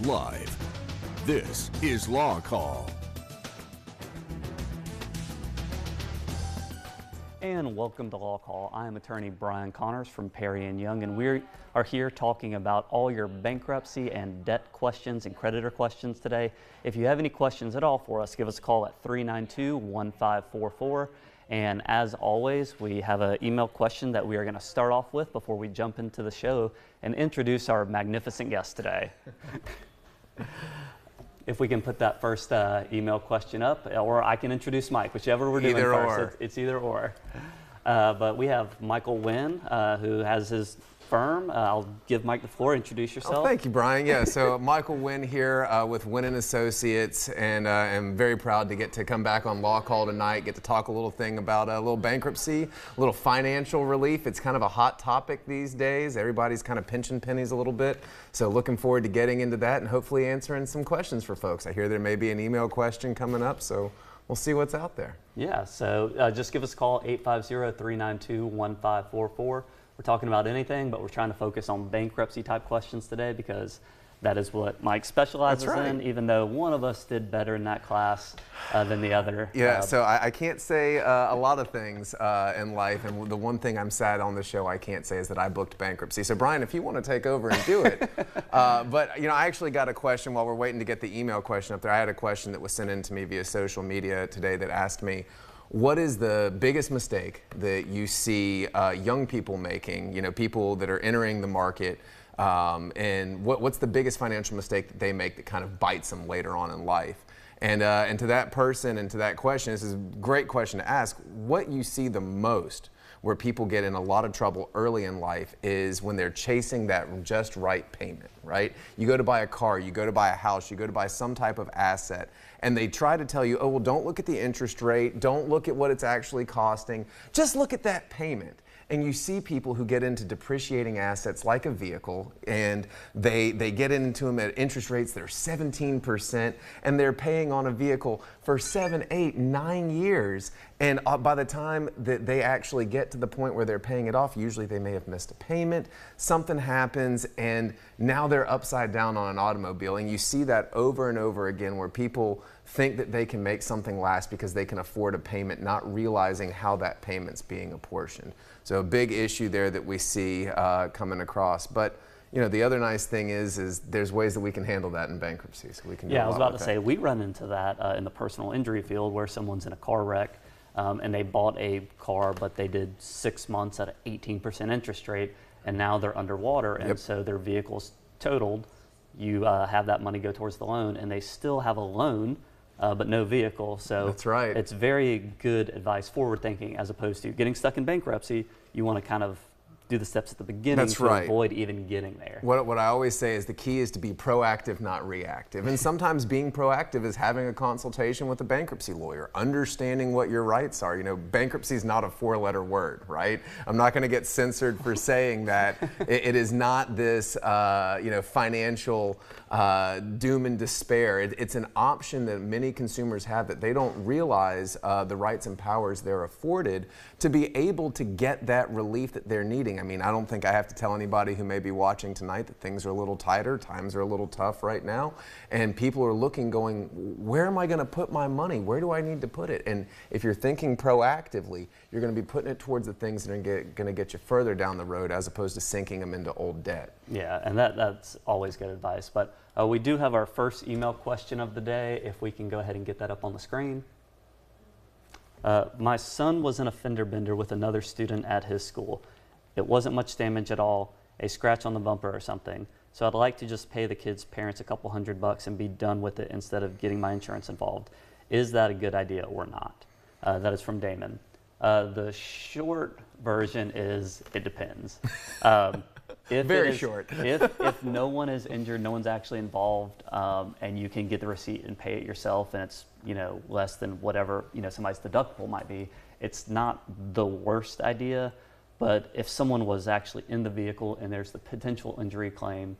live. This is Law Call. And welcome to Law Call. I am attorney Brian Connors from Perry & Young, and we are here talking about all your bankruptcy and debt questions and creditor questions today. If you have any questions at all for us, give us a call at 392-1544. And as always, we have an email question that we are going to start off with before we jump into the show and introduce our magnificent guest today. If we can put that first email question up, or I can introduce Mike, whichever we're doing first. It's either or. But we have Michael Wynn, who has his firm. I'll give Mike the floor. Introduce yourself. Oh, thank you, Brian. Yeah, so Michael Wynn here with Wynn & Associates, and I'm very proud to get to come back on Law Call tonight, get to talk a little thing about a little bankruptcy, a little financial relief. It's kind of a hot topic these days. Everybody's kind of pinching pennies a little bit. So looking forward to getting into that and hopefully answering some questions for folks. I hear there may be an email question coming up, so we'll see what's out there. Yeah, so just give us a call, 850-392-1544. We're talking about anything, but we're trying to focus on bankruptcy type questions today because that is what Mike specializes in, even though one of us did better in that class than the other. Yeah, so I can't say a lot of things in life, and the one thing I'm sad on the show I can't say is that I booked bankruptcy. So Brian, if you want to take over and do it. But you know, I actually got a question while we're waiting to get the email question up there. I had a question that was sent in to me via social media today that asked me, what is the biggest mistake that you see young people making, you know, people that are entering the market, and what's the biggest financial mistake that they make that kind of bites them later on in life? And to that person and to that question, this is a great question to ask, what you see the most where people get in a lot of trouble early in life is when they're chasing that just right payment, right? You go to buy a car, you go to buy a house, you go to buy some type of asset, and they try to tell you, oh, well, don't look at the interest rate, don't look at what it's actually costing, just look at that payment. And you see people who get into depreciating assets like a vehicle, and they get into them at interest rates that are 17%, and they're paying on a vehicle for 7, 8, 9 years. And by the time that they actually get to the point where they're paying it off, usually they may have missed a payment, something happens, and now they're upside down on an automobile. And you see that over and over again where people think that they can make something last because they can afford a payment, not realizing how that payment's being apportioned. So a big issue there that we see coming across. But you know, the other nice thing is there's ways that we can handle that in bankruptcy. So we can. Yeah, I was about to say we run into that in the personal injury field where someone's in a car wreck and they bought a car, but they did 6 months at an 18% interest rate, and now they're underwater, and so their vehicle's totaled. You have that money go towards the loan, and they still have a loan. But no vehicle, so that's right. It's very good advice, forward thinking, as opposed to getting stuck in bankruptcy. You want to kind of do the steps at the beginning to avoid even getting there. What I always say is the key is to be proactive, not reactive. And sometimes being proactive is having a consultation with a bankruptcy lawyer, understanding what your rights are. You know, bankruptcy is not a 4-letter word, right? I'm not going to get censored for saying that. It is not this, you know, financial doom and despair. It's an option that many consumers have that they don't realize the rights and powers they're afforded to be able to get that relief that they're needing. I mean, I don't think I have to tell anybody who may be watching tonight that things are a little tighter, times are a little tough right now, and people are looking, going, where am I going to put my money? Where do I need to put it? And if you're thinking proactively, you're going to be putting it towards the things that are going to get you further down the road as opposed to sinking them into old debt. Yeah, and that's always good advice. But we do have our first email question of the day, if we can go ahead and get that up on the screen. My son was in a fender bender with another student at his school. It wasn't much damage at all, a scratch on the bumper or something. So I'd like to just pay the kid's parents a couple $100 and be done with it instead of getting my insurance involved. Is that a good idea or not? That is from Damon. The short version is it depends. Very short. if no one is injured, no one's actually involved, and you can get the receipt and pay it yourself, and it's, you know, less than whatever, you know, somebody's deductible might be, it's not the worst idea. But if someone was actually in the vehicle and there's the potential injury claim,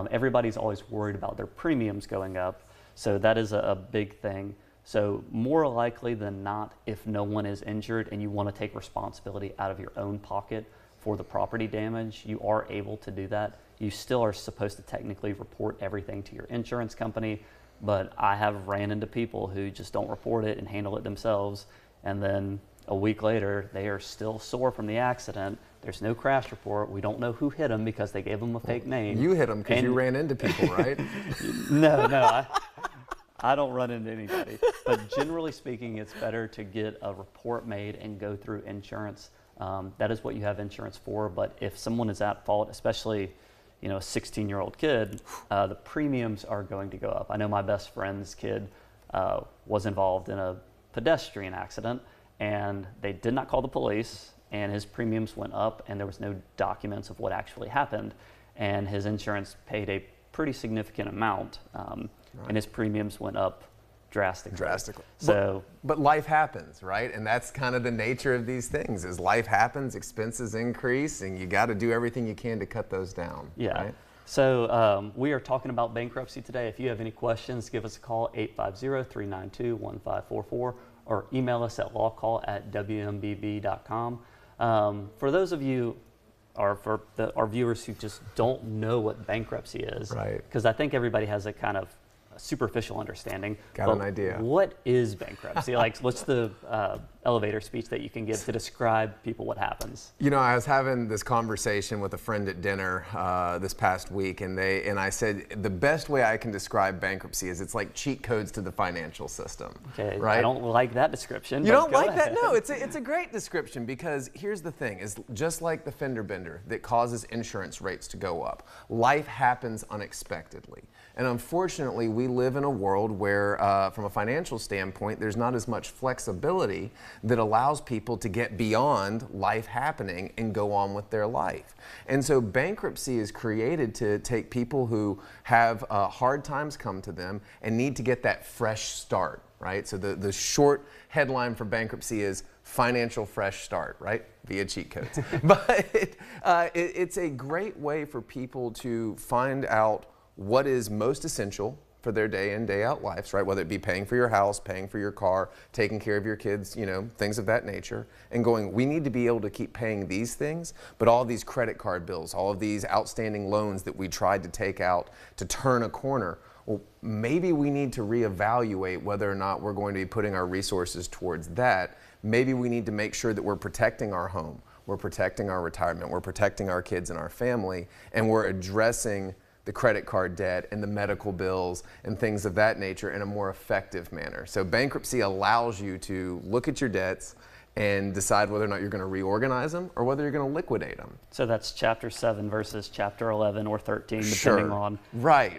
everybody's always worried about their premiums going up. So that is a big thing. So more likely than not, if no one is injured and you want to take responsibility out of your own pocket for the property damage, you are able to do that you still are supposed to technically report everything to your insurance company. But I have ran into people who just don't report it and handle it themselves. And then a week later, they are still sore from the accident. There's no crash report. We don't know who hit them because they gave them a fake name. You hit them because you ran into people, right? No, I don't run into anybody. But generally speaking, it's better to get a report made and go through insurance. That is what you have insurance for. But if someone is at fault, especially a 16-year-old kid, the premiums are going to go up. I know my best friend's kid was involved in a pedestrian accident, and they did not call the police, and his premiums went up, and there was no documents of what actually happened, and his insurance paid a pretty significant amount, and his premiums went up drastically. So, but life happens, right? And that's kind of the nature of these things. Is life happens, expenses increase, and you got to do everything you can to cut those down. Yeah. Right? So we are talking about bankruptcy today. If you have any questions, give us a call 850-392-1544 or email us at lawcall@wmbb.com. For those of you, or for our viewers who just don't know what bankruptcy is, right? Because I think everybody has a kind of superficial understanding. Got an idea. What is bankruptcy? Like, what's the elevator speech that you can give to describe people what happens? I was having this conversation with a friend at dinner this past week, and I said the best way I can describe bankruptcy is it's like cheat codes to the financial system. Okay, right? I don't like that description. You don't like ahead. that? No, it's a great description, because here's the thing: is just like the fender bender that causes insurance rates to go up, life happens unexpectedly. And unfortunately, we live in a world where, from a financial standpoint, there's not as much flexibility that allows people to get beyond life happening and go on with their life. And so bankruptcy is created to take people who have hard times come to them and need to get that fresh start, right? So the short headline for bankruptcy is financial fresh start, right? Via cheat codes. But it's a great way for people to find out what is most essential for their day in, day out lives, right? Whether it be paying for your house, paying for your car, taking care of your kids, things of that nature, and going, we need to be able to keep paying these things, but all these credit card bills, all of these outstanding loans that we tried to take out to turn a corner, well, maybe we need to reevaluate whether or not we're going to be putting our resources towards that. Maybe we need to make sure that we're protecting our home, we're protecting our retirement, we're protecting our kids and our family, and we're addressing the credit card debt and the medical bills and things of that nature in a more effective manner. So bankruptcy allows you to look at your debts and decide whether or not you're going to reorganize them or whether you're going to liquidate them. So that's Chapter 7 versus Chapter 11 or 13, depending on right.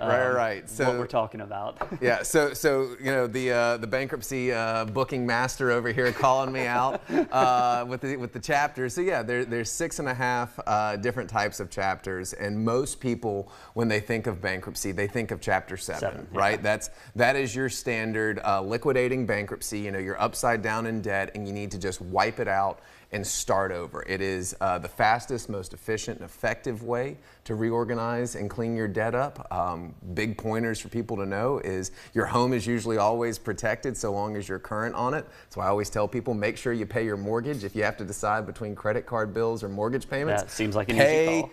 So what we're talking about. Yeah. So the bankruptcy booking master over here calling me out with the chapters. So yeah, there's 6.5 different types of chapters, and most people, when they think of bankruptcy, they think of Chapter 7, right? Yeah. That is your standard liquidating bankruptcy. You're upside down in debt, and you need to just wipe it out and start over. It is the fastest, most efficient, and effective way to reorganize and clean your debt up. Big pointers for people to know is your home is usually always protected so long as you're current on it. So I always tell people, make sure you pay your mortgage. If you have to decide between credit card bills or mortgage payments, that seems like an easy call.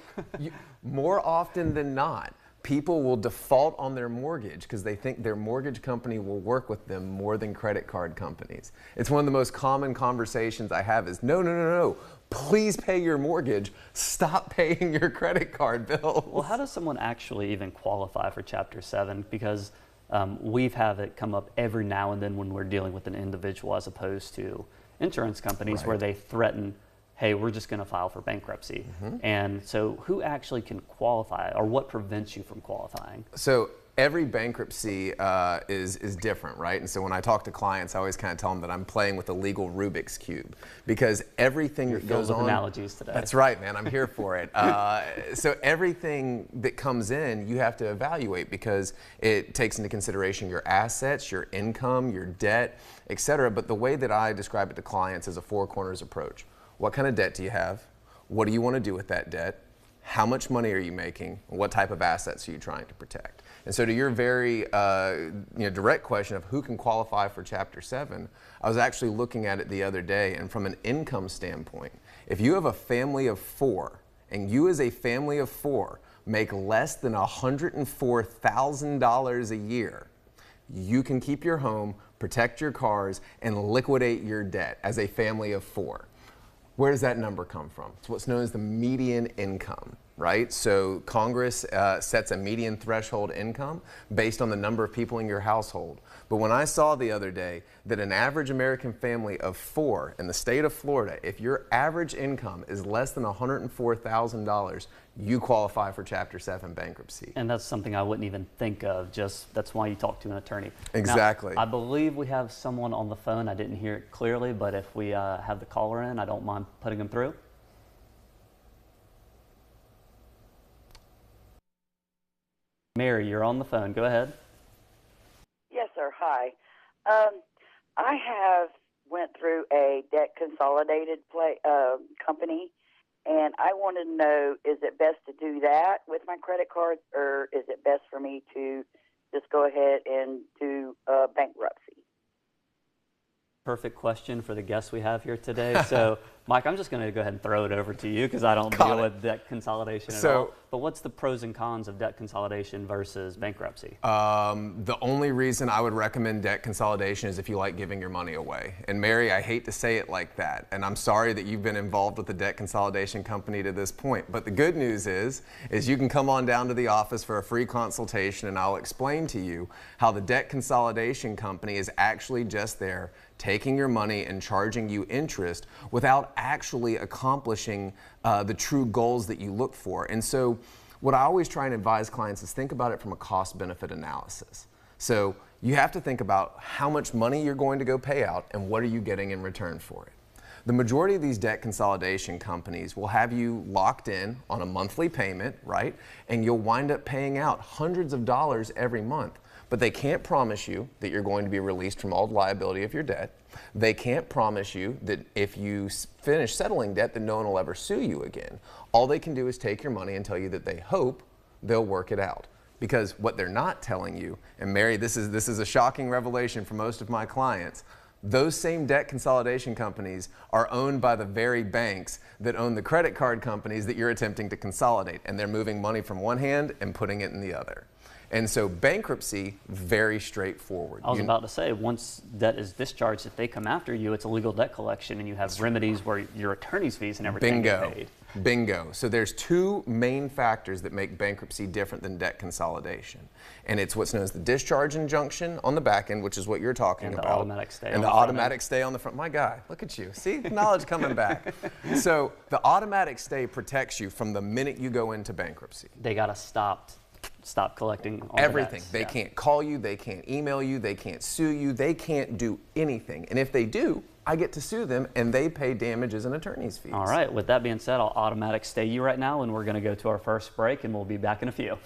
More often than not, people will default on their mortgage because they think their mortgage company will work with them more than credit card companies. It's one of the most common conversations I have is, no. Please pay your mortgage. Stop paying your credit card bills. Well, how does someone actually even qualify for Chapter 7? Because we've had it come up every now and then when we're dealing with an individual as opposed to insurance companies where they threaten, hey, we're just going to file for bankruptcy. And so who actually can qualify, or what prevents you from qualifying? So every bankruptcy is different, right? And so when I talk to clients, I always kind of tell them that I'm playing with a legal Rubik's Cube, because everything that goes on. Analogies today. That's right, man. I'm here for it. So everything that comes in, you have to evaluate, because it takes into consideration your assets, your income, your debt, etc. But the way that I describe it to clients is a four corners approach. What kind of debt do you have? What do you want to do with that debt? How much money are you making? And what type of assets are you trying to protect? And so to your very direct question of who can qualify for Chapter 7, I was actually looking at it the other day, and from an income standpoint, if you have a family of 4, and you as a family of 4 make less than $104,000 a year, you can keep your home, protect your cars, and liquidate your debt as a family of 4. Where does that number come from? It's what's known as the median income, right? So Congress sets a median threshold income based on the number of people in your household. But when I saw the other day that an average American family of 4 in the state of Florida, if your average income is less than $104,000, you qualify for Chapter 7 bankruptcy. And that's something I wouldn't even think of. Just that's why you talk to an attorney. Exactly. Now, I believe we have someone on the phone. I didn't hear it clearly, but if we have the caller in, I don't mind putting him through. Mary, you're on the phone. Go ahead. Yes, sir. Hi. I have went through a debt consolidated company, and I want to know, is it best to do that with my credit card, or is it best for me to just go ahead and do bankruptcy? Perfect question for the guests we have here today. So, Mike, I'm just going to go ahead and throw it over to you because I don't deal with debt consolidation at all. But what's the pros and cons of debt consolidation versus bankruptcy? The only reason I would recommend debt consolidation is if you like giving your money away. And Mary, I hate to say it like that, and I'm sorry that you've been involved with the debt consolidation company to this point. But the good news is you can come on down to the office for a free consultation, and I'll explain to you how the debt consolidation company is actually just there taking your money and charging you interest without actually accomplishing the true goals that you look for. And so what I always try and advise clients is think about it from a cost-benefit analysis. So you have to think about how much money you're going to go pay out and what are you getting in return for it. The majority of these debt consolidation companies will have you locked in on a monthly payment, right? And you'll wind up paying out hundreds of dollars every month. But they can't promise you that you're going to be released from all liability of your debt. They can't promise you that if you finish settling debt, that no one will ever sue you again. All they can do is take your money and tell you that they hope they'll work it out. Because what they're not telling you, and Mary, this is a shocking revelation for most of my clients, those same debt consolidation companies are owned by the very banks that own the credit card companies that you're attempting to consolidate. And they're moving money from one hand and putting it in the other. And so bankruptcy, very straightforward. I was about to say, once debt is discharged, if they come after you, it's a legal debt collection, and you have remedies where your attorney's fees and everything get paid. Bingo. So there's 2 main factors that make bankruptcy different than debt consolidation. And it's what's known as the discharge injunction on the back end, which is what you're talking about. And the automatic stay. And the automatic stay on the front. My guy, look at you. See, knowledge coming back. So the automatic stay protects you from the minute you go into bankruptcy. They got to stop collecting all everything. The they can't call you, they can't email you, they can't sue you, they can't do anything. And if they do, I get to sue them and they pay damages and attorney's fees. All right, with that being said, I'll automatic stay you right now, and we're going to go to our first break, and we'll be back in a few.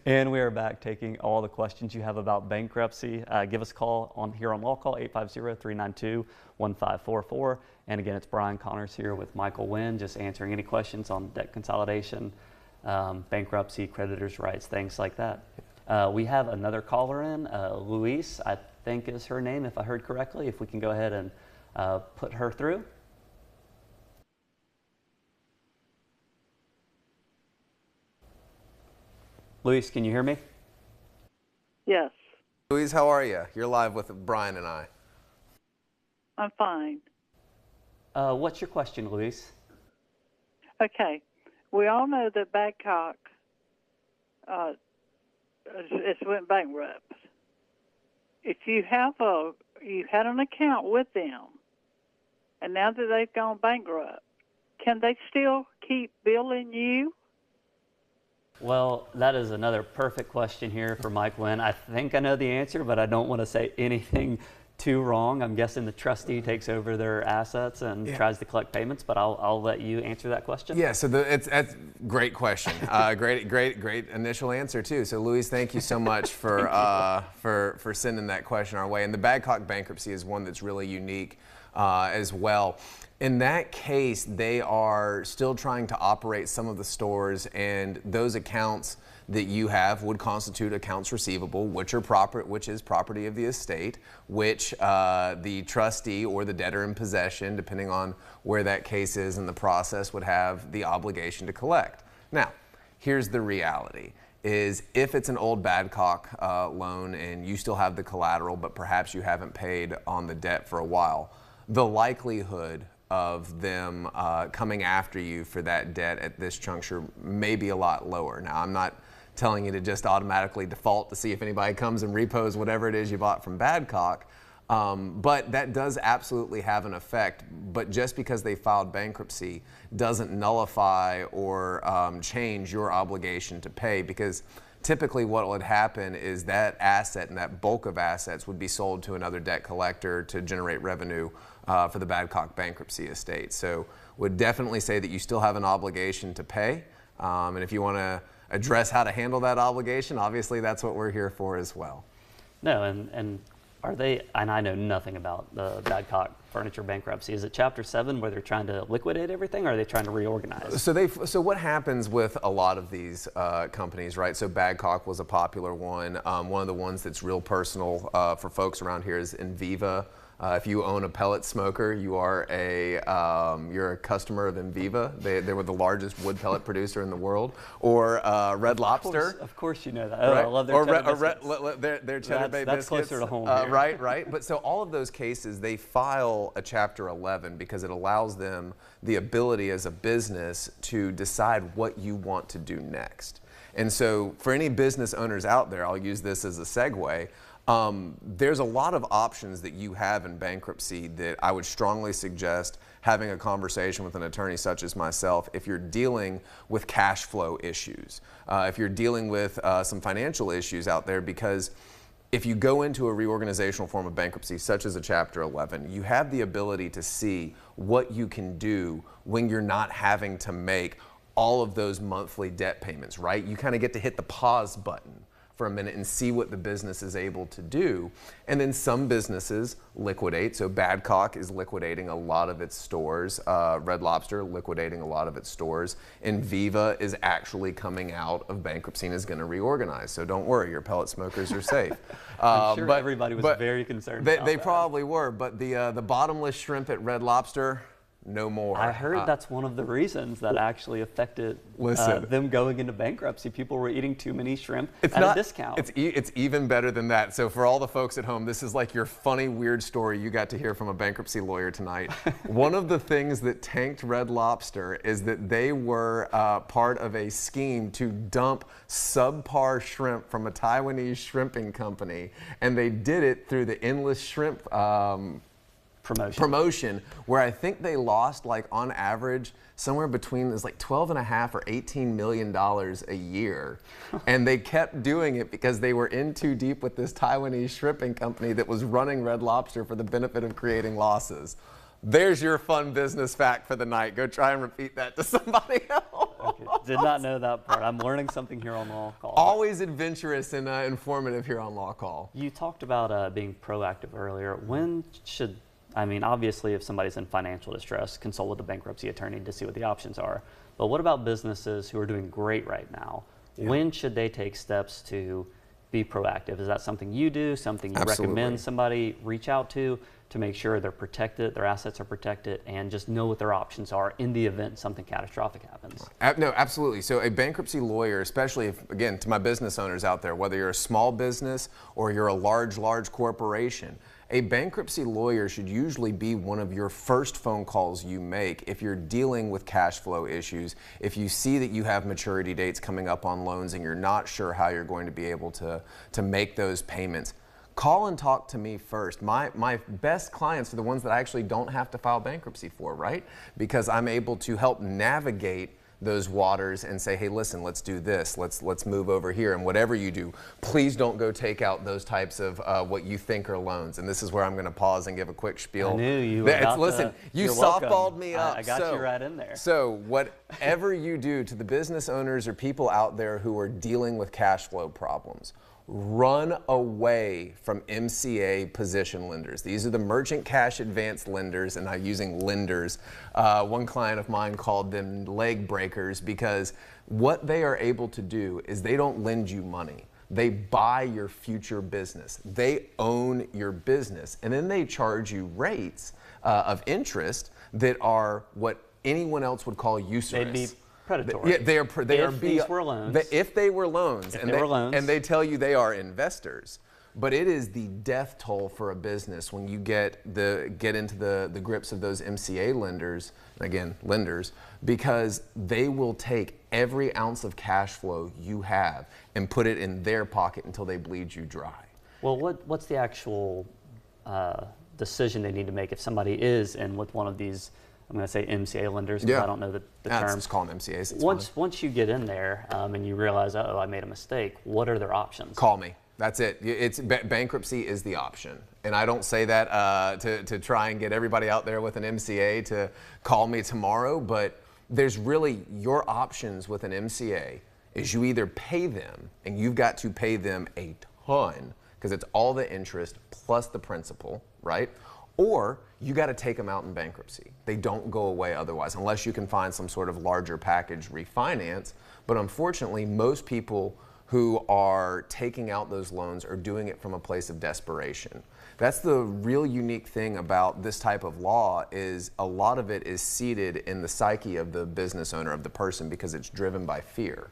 And we are back taking all the questions you have about bankruptcy. Give us a call here on LawCall, 850-392-1544. And again, it's Brian Connors here with Michael Wynn, just answering any questions on debt consolidation, bankruptcy, creditors' rights, things like that. We have another caller in, Louise, I think is her name, if I heard correctly. If we can go ahead and put her through. Louise, can you hear me? Yes, Louise, how are you? You're live with Brian and I. I'm fine. What's your question, Louise? Okay, we all know that Badcock it's went bankrupt. If you had an account with them, and now that they've gone bankrupt, can they still keep billing you? Well, that is another perfect question here for Mike Wynn. I think I know the answer, but I don't want to say anything too wrong. I'm guessing the trustee takes over their assets and tries to collect payments, but I'll let you answer that question. Yeah, so that's a great question. Great initial answer too. So Louise, thank you so much for sending that question our way. And the Badcock bankruptcy is one that's really unique as well. In that case, they are still trying to operate some of the stores, and those accounts that you have would constitute accounts receivable, which is property of the estate, which the trustee or the debtor in possession, depending on where that case is in the process, would have the obligation to collect. Now, here's the reality. Is if it's an old Badcock loan and you still have the collateral, but perhaps you haven't paid on the debt for a while, the likelihood of them coming after you for that debt at this juncture may be a lot lower. Now, I'm not telling you to just automatically default to see if anybody comes and repos whatever it is you bought from Badcock, but that does absolutely have an effect. But just because they filed bankruptcy doesn't nullify or change your obligation to pay, because typically what would happen is that asset and that bulk of assets would be sold to another debt collector to generate revenue for the Badcock bankruptcy estate. So would definitely say that you still have an obligation to pay. And if you want to address how to handle that obligation, obviously that's what we're here for as well. No, and are they, and I know nothing about the Badcock furniture bankruptcy. Is it Chapter 7 where they're trying to liquidate everything, or are they trying to reorganize? So what happens with a lot of these companies, right? So Badcock was a popular one. One of the ones that's real personal for folks around here is Enviva. If you own a pellet smoker, you're a customer of Enviva. They were the largest wood pellet producer in the world. Or Red Lobster. Of course you know that. Oh, right? I love their cheddar biscuits. Their cheddar bay that's biscuits. Closer to home here. Right. But so all of those cases, they file a Chapter 11 because it allows them the ability as a business to decide what you want to do next. And so for any business owners out there, I'll use this as a segue. There's a lot of options that you have in bankruptcy that I would strongly suggest having a conversation with an attorney such as myself if you're dealing with cash flow issues, if you're dealing with some financial issues out there, because if you go into a reorganizational form of bankruptcy such as a Chapter 11, you have the ability to see what you can do when you're not having to make all of those monthly debt payments, right? You kind of get to hit the pause button for a minute and see what the business is able to do. And then some businesses liquidate. So Badcock is liquidating a lot of its stores. Red Lobster liquidating a lot of its stores. Enviva is actually coming out of bankruptcy and is going to reorganize. So don't worry, your pellet smokers are safe. I'm sure everybody was very concerned about they that. probably were, but the bottomless shrimp at Red Lobster, no more. I heard that's one of the reasons that actually affected them going into bankruptcy. People were eating too many shrimp at a discount. It's even better than that. So for all the folks at home, this is like your funny, weird story you got to hear from a bankruptcy lawyer tonight. One of the things that tanked Red Lobster is that they were part of a scheme to dump subpar shrimp from a Taiwanese shrimping company, and they did it through the endless shrimp promotion, where I think they lost, like, on average somewhere between $12.5 or $18 million a year, and they kept doing it because they were in too deep with this Taiwanese shrimping company that was running Red Lobster for the benefit of creating losses. There's your fun business fact for the night. Go try and repeat that to somebody else. Okay. Did not know that part. I'm learning something here on LawCall. Always adventurous and informative here on LawCall. You talked about being proactive earlier. When should, I mean, obviously if somebody's in financial distress, consult with the bankruptcy attorney to see what the options are. But what about businesses who are doing great right now? Yeah. When should they take steps to be proactive? Is that something you do, something you recommend somebody reach out to make sure they're protected, their assets are protected, and just know what their options are in the event something catastrophic happens? No, absolutely. So a bankruptcy lawyer, especially if, again, to my business owners out there, whether you're a small business or you're a large corporation, a bankruptcy lawyer should usually be one of your first phone calls you make if you're dealing with cash flow issues, if you see that you have maturity dates coming up on loans and you're not sure how you're going to be able to make those payments. Call and talk to me first. My best clients are the ones that I actually don't have to file bankruptcy for, right? Because I'm able to help navigate those waters and say, hey, listen, let's do this. Let's move over here. And whatever you do, please don't go take out those types of what you think are loans. And this is where I'm going to pause and give a quick spiel. I knew you were about Listen, you softballed me up. I got you right in there. So whatever you do to the business owners or people out there who are dealing with cash flow problems, run away from MCA position lenders. These are the merchant cash advance lenders, and I'm using lenders. One client of mine called them leg breakers because what they are able to do is they don't lend you money. They buy your future business. They own your business, and then they charge you rates of interest that are what anyone else would call usurious. They'd be predatory. Yeah, if these were loans. If they were loans, and they tell you they are investors, but it is the death toll for a business when you get into the grips of those MCA lenders, again, lenders, because they will take every ounce of cash flow you have and put it in their pocket until they bleed you dry. Well, what's the actual decision they need to make if somebody is in with one of these, I'm going to say MCA lenders, because I don't know the term. Just call them MCAs. Once you get in there and you realize, oh, I made a mistake, what are their options? Call me. That's it. Bankruptcy is the option. And I don't say that to try and get everybody out there with an MCA to call me tomorrow, but there's really your options with an MCA is you either pay them, and you've got to pay them a ton, because it's all the interest plus the principal, right? Or you got to take them out in bankruptcy. They don't go away otherwise, unless you can find some sort of larger package refinance. But unfortunately, most people who are taking out those loans are doing it from a place of desperation. That's the real unique thing about this type of law, is a lot of it is seated in the psyche of the business owner, of the person, because it's driven by fear.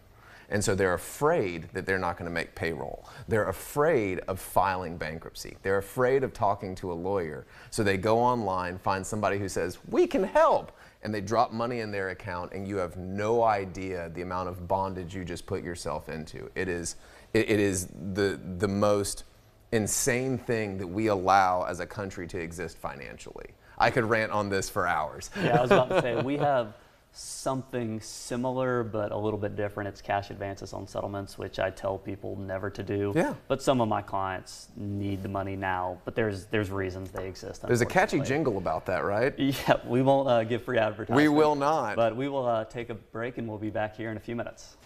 And so they're afraid that they're not going to make payroll. They're afraid of filing bankruptcy. They're afraid of talking to a lawyer. So they go online, find somebody who says, we can help. And they drop money in their account, and you have no idea the amount of bondage you just put yourself into. It is the most insane thing that we allow as a country to exist financially. I could rant on this for hours. Yeah, I was about to say, we have something similar but a little bit different. It's cash advances on settlements, which I tell people never to do. Yeah. But some of my clients need the money now, but there's reasons they exist. There's a catchy jingle about that, right? Yeah, we won't give free advertising. We will not. But we will take a break, and we'll be back here in a few minutes.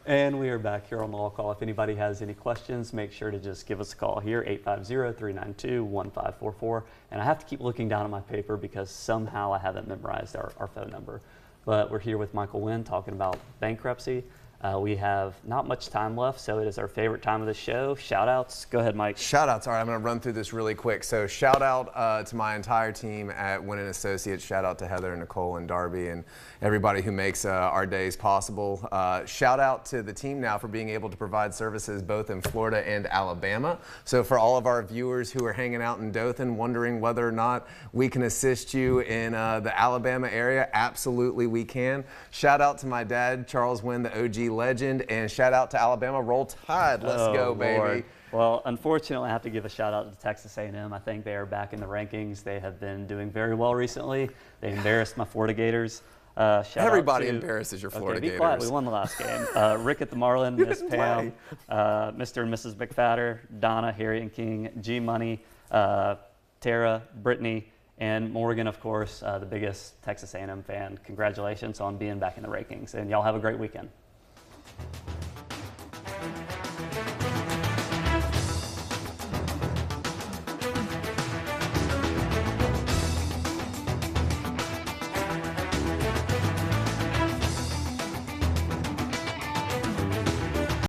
And we are back here on LawCall. If anybody has any questions, make sure to just give us a call here, 850-392-1544. And I have to keep looking down at my paper because somehow I haven't memorized our phone number. But we're here with Michael Wynn talking about bankruptcy. We have not much time left, so it is our favorite time of the show. Shout outs. Go ahead, Mike. Shout outs. All right, I'm going to run through this really quick. So shout out to my entire team at Wynn & Associates. Shout out to Heather and Nicole and Darby and everybody who makes our days possible. Shout out to the team now for being able to provide services both in Florida and Alabama. So for all of our viewers who are hanging out in Dothan wondering whether or not we can assist you in the Alabama area, absolutely we can. Shout out to my dad, Charles Wynn, the OG legend, and shout out to Alabama. Roll Tide. Let's go, baby. Lord. Well, unfortunately, I have to give a shout out to Texas A&M. I think they are back in the rankings. They have been doing very well recently. They embarrassed my Florida Gators. Everybody embarrasses your Florida Gators. Gators. Be quiet. We won the last game. Rick at the Marlin, Miss Pam, Mr. and Mrs. McFatter, Donna, Harry and King, G Money, Tara, Brittany, and Morgan, of course, the biggest Texas A&M fan. Congratulations on being back in the rankings, and y'all have a great weekend.